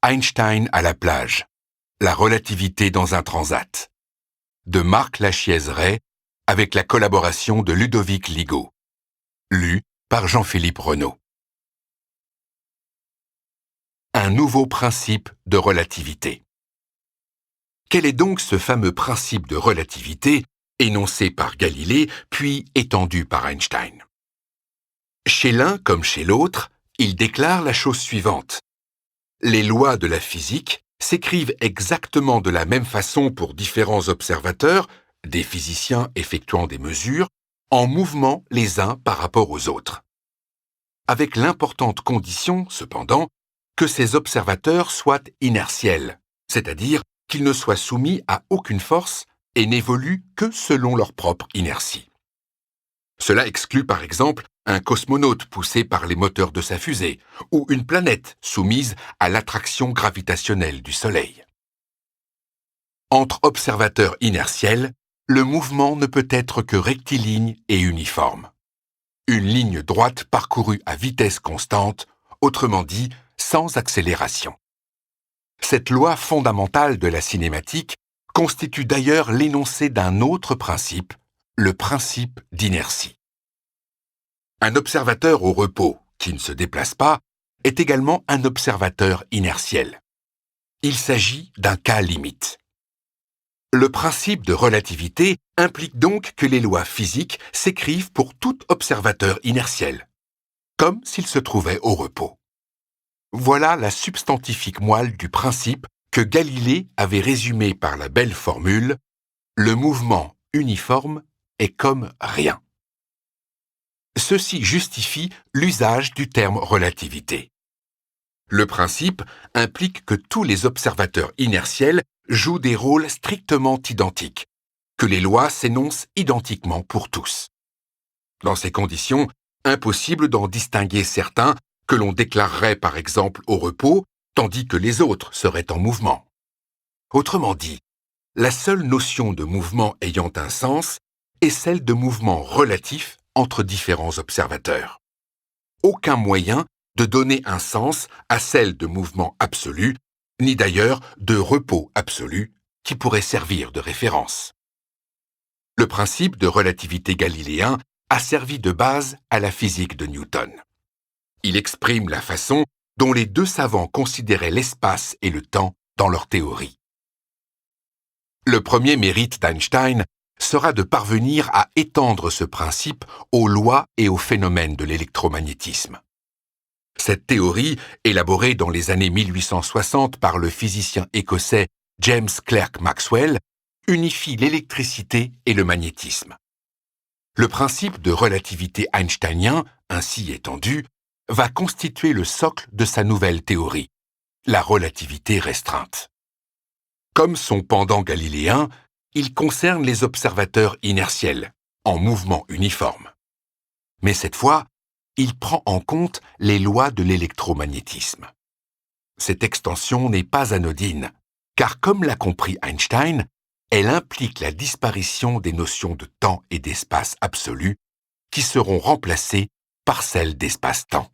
Einstein à la plage. La relativité dans un transat. De Marc Lachiez-Ray, avec la collaboration de Ludovic Ligaud. Lu par Jean-Philippe Renaud. Un nouveau principe de relativité. Quel est donc ce fameux principe de relativité, énoncé par Galilée, puis étendu par Einstein? Chez l'un comme chez l'autre, il déclare la chose suivante. Les lois de la physique s'écrivent exactement de la même façon pour différents observateurs, des physiciens effectuant des mesures, en mouvement les uns par rapport aux autres. Avec l'importante condition, cependant, que ces observateurs soient inertiels, c'est-à-dire qu'ils ne soient soumis à aucune force et n'évoluent que selon leur propre inertie. Cela exclut par exemple un cosmonaute poussé par les moteurs de sa fusée ou une planète soumise à l'attraction gravitationnelle du Soleil. Entre observateurs inertiels, le mouvement ne peut être que rectiligne et uniforme. Une ligne droite parcourue à vitesse constante, autrement dit, sans accélération. Cette loi fondamentale de la cinématique constitue d'ailleurs l'énoncé d'un autre principe, le principe d'inertie. Un observateur au repos, qui ne se déplace pas, est également un observateur inertiel. Il s'agit d'un cas limite. Le principe de relativité implique donc que les lois physiques s'écrivent pour tout observateur inertiel, comme s'il se trouvait au repos. Voilà la substantifique moelle du principe que Galilée avait résumé par la belle formule « Le mouvement uniforme est comme rien ». Ceci justifie l'usage du terme relativité. Le principe implique que tous les observateurs inertiels jouent des rôles strictement identiques, que les lois s'énoncent identiquement pour tous. Dans ces conditions, impossible d'en distinguer certains que l'on déclarerait par exemple au repos, tandis que les autres seraient en mouvement. Autrement dit, la seule notion de mouvement ayant un sens est celle de mouvement relatif entre différents observateurs. Aucun moyen de donner un sens à celle de mouvement absolu, ni d'ailleurs de repos absolu, qui pourrait servir de référence. Le principe de relativité galiléen a servi de base à la physique de Newton. Il exprime la façon dont les deux savants considéraient l'espace et le temps dans leur théorie. Le premier mérite d'Einstein sera de parvenir à étendre ce principe aux lois et aux phénomènes de l'électromagnétisme. Cette théorie, élaborée dans les années 1860 par le physicien écossais James Clerk Maxwell, unifie l'électricité et le magnétisme. Le principe de relativité einsteinien, ainsi étendu, va constituer le socle de sa nouvelle théorie, la relativité restreinte. Comme son pendant galiléen, il concerne les observateurs inertiels, en mouvement uniforme. Mais cette fois, il prend en compte les lois de l'électromagnétisme. Cette extension n'est pas anodine, car comme l'a compris Einstein, elle implique la disparition des notions de temps et d'espace absolu, qui seront remplacées par celles d'espace-temps.